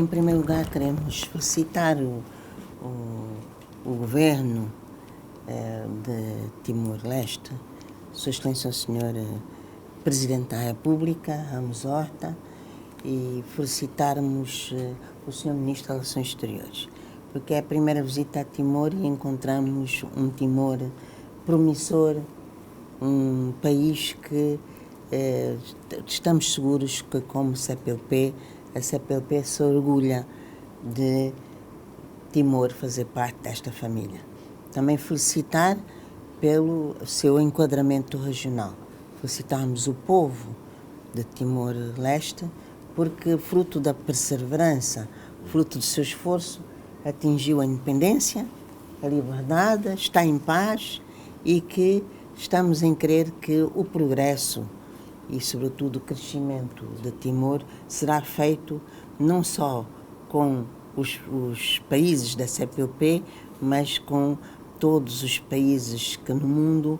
em primeiro lugar, queremos felicitar o governo de Timor-Leste, Sua Excelência o Senhor Presidente da República, Ramos Horta, e felicitarmos o Sr. Ministro das Relações Exteriores, porque é a primeira visita a Timor e encontramos um Timor promissor, um país que estamos seguros que, como CPLP, a CPLP se orgulha de Timor fazer parte desta família. Também felicitar pelo seu enquadramento regional. Felicitarmos o povo de Timor-Leste porque, fruto da perseverança, fruto do seu esforço, atingiu a independência, a liberdade, está em paz e que estamos em crer que o progresso e, sobretudo, o crescimento de Timor será feito não só com os países da CPLP, mas com todos os países que no mundo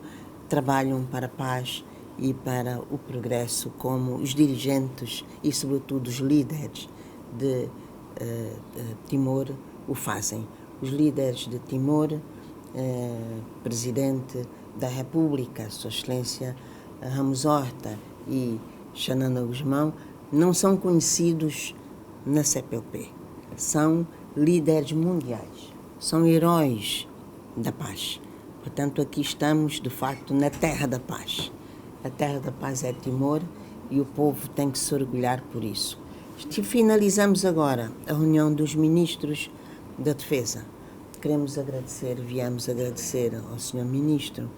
trabalham para a paz e para o progresso, como os dirigentes e, sobretudo, os líderes de Timor o fazem. Os líderes de Timor, Presidente da República, Sua Excelência Ramos Horta e Xanana Gusmão, não são conhecidos na CPLP. São líderes mundiais, são heróis da paz. Portanto, aqui estamos, de facto, na terra da paz. A terra da paz é Timor e o povo tem que se orgulhar por isso. Finalizamos agora a reunião dos ministros da Defesa. Queremos agradecer, viemos agradecer ao Sr. Ministro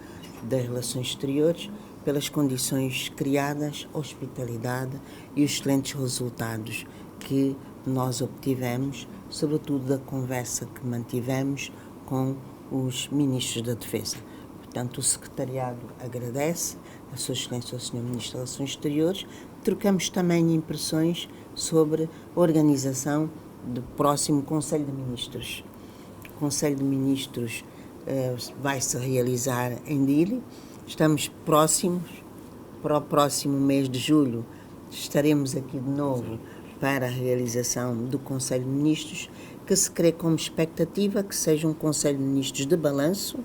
das Relações Exteriores pelas condições criadas, a hospitalidade e os excelentes resultados que nós obtivemos, sobretudo da conversa que mantivemos com os ministros da Defesa. Portanto, o Secretariado agradece a Sua Excelência ao Sr. Ministro das Relações Exteriores. Trocamos também impressões sobre a organização do próximo Conselho de Ministros. O Conselho de Ministros vai-se realizar em Dili. Estamos próximos, para o próximo mês de julho, estaremos aqui de novo para a realização do Conselho de Ministros, que se crê como expectativa que seja um Conselho de Ministros de balanço,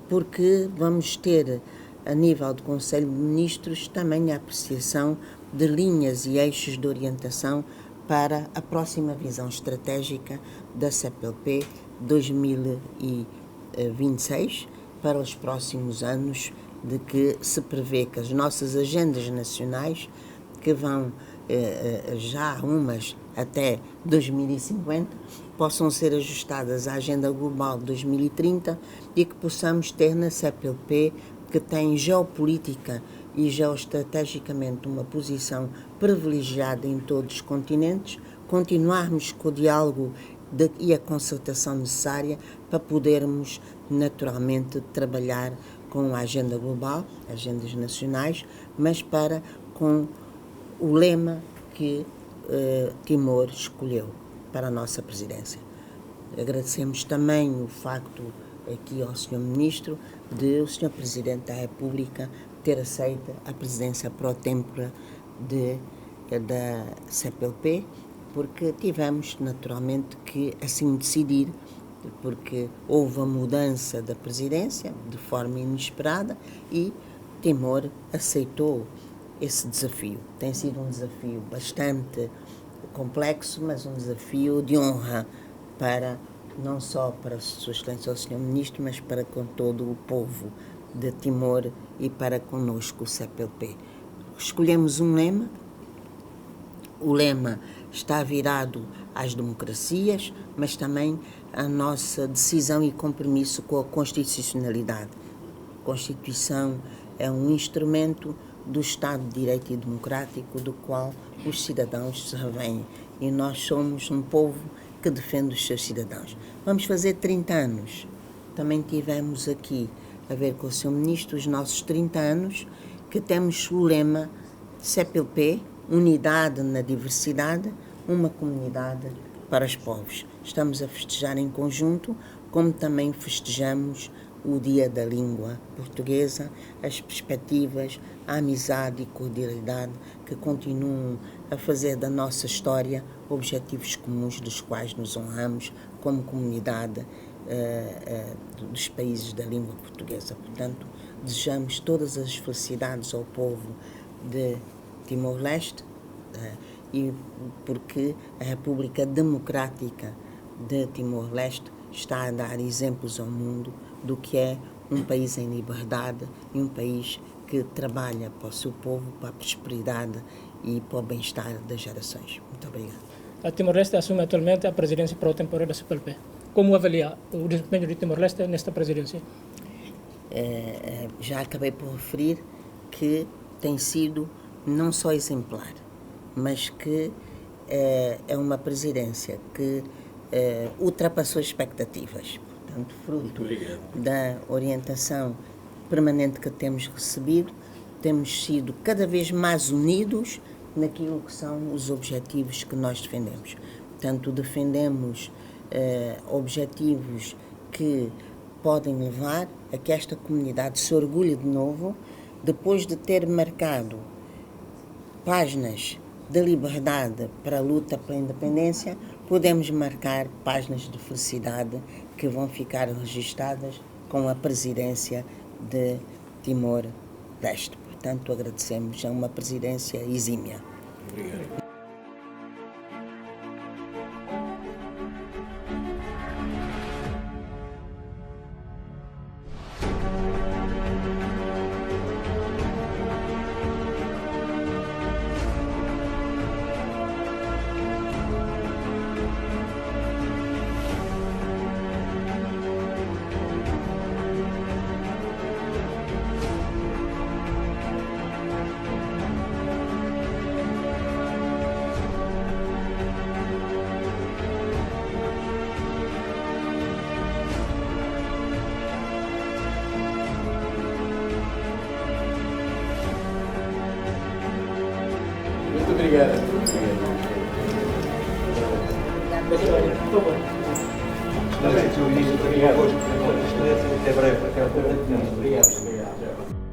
porque vamos ter, a nível do Conselho de Ministros, também a apreciação de linhas e eixos de orientação para a próxima visão estratégica da CPLP 2026, para os próximos anos, de que se prevê que as nossas agendas nacionais, que vão já umas até 2050, possam ser ajustadas à Agenda Global de 2030 e que possamos ter na CPLP, que tem geopolítica e geoestrategicamente uma posição privilegiada em todos os continentes, continuarmos com o diálogo e a concertação necessária para podermos naturalmente trabalhar com a agenda global, agendas nacionais, mas com o lema que Timor escolheu para a nossa presidência. Agradecemos também o facto aqui ao Sr. Ministro de o Sr. Presidente da República ter aceito a presidência pro tempore da CPLP, porque tivemos naturalmente que assim decidir, porque houve a mudança da presidência de forma inesperada e Timor aceitou esse desafio. Tem sido um desafio bastante complexo, mas um desafio de honra não só para Sua Excelência o Sr. Ministro, mas para com todo o povo de Timor e para conosco o CPLP. Escolhemos um lema. O lema está virado às democracias, mas também a nossa decisão e compromisso com a constitucionalidade. A Constituição é um instrumento do Estado de Direito e Democrático do qual os cidadãos se revêm. E nós somos um povo que defende os seus cidadãos. Vamos fazer 30 anos. Também tivemos aqui, a ver com o Sr. Ministro, os nossos 30 anos, que temos o lema CPLP, unidade na diversidade, uma comunidade para os povos. Estamos a festejar em conjunto, como também festejamos o Dia da Língua Portuguesa, as perspectivas, a amizade e cordialidade que continuam a fazer da nossa história objetivos comuns dos quais nos honramos como comunidade dos países da língua portuguesa. Portanto, desejamos todas as felicidades ao povo de Timor-Leste, e porque a República Democrática de Timor-Leste está a dar exemplos ao mundo do que é um país em liberdade e um país que trabalha para o seu povo, para a prosperidade e para o bem-estar das gerações. Muito obrigada. A Timor-Leste assume atualmente a presidência pró-temporária da CPLP. Como avalia o desempenho de Timor-Leste nesta presidência? Já acabei por referir que tem sido não só exemplar, mas que é uma presidência que ultrapassou expectativas. Portanto, fruto da orientação permanente que temos recebido, temos sido cada vez mais unidos naquilo que são os objetivos que nós defendemos. Portanto, defendemos objetivos que podem levar a que esta comunidade se orgulhe de novo, depois de ter marcado páginas de liberdade para a luta pela independência, podemos marcar páginas de felicidade que vão ficar registadas com a presidência de Timor-Leste. Portanto, agradecemos a uma presidência exímia. Obrigado. Muito obrigado. Por favor. Obrigado. Até breve. Obrigado.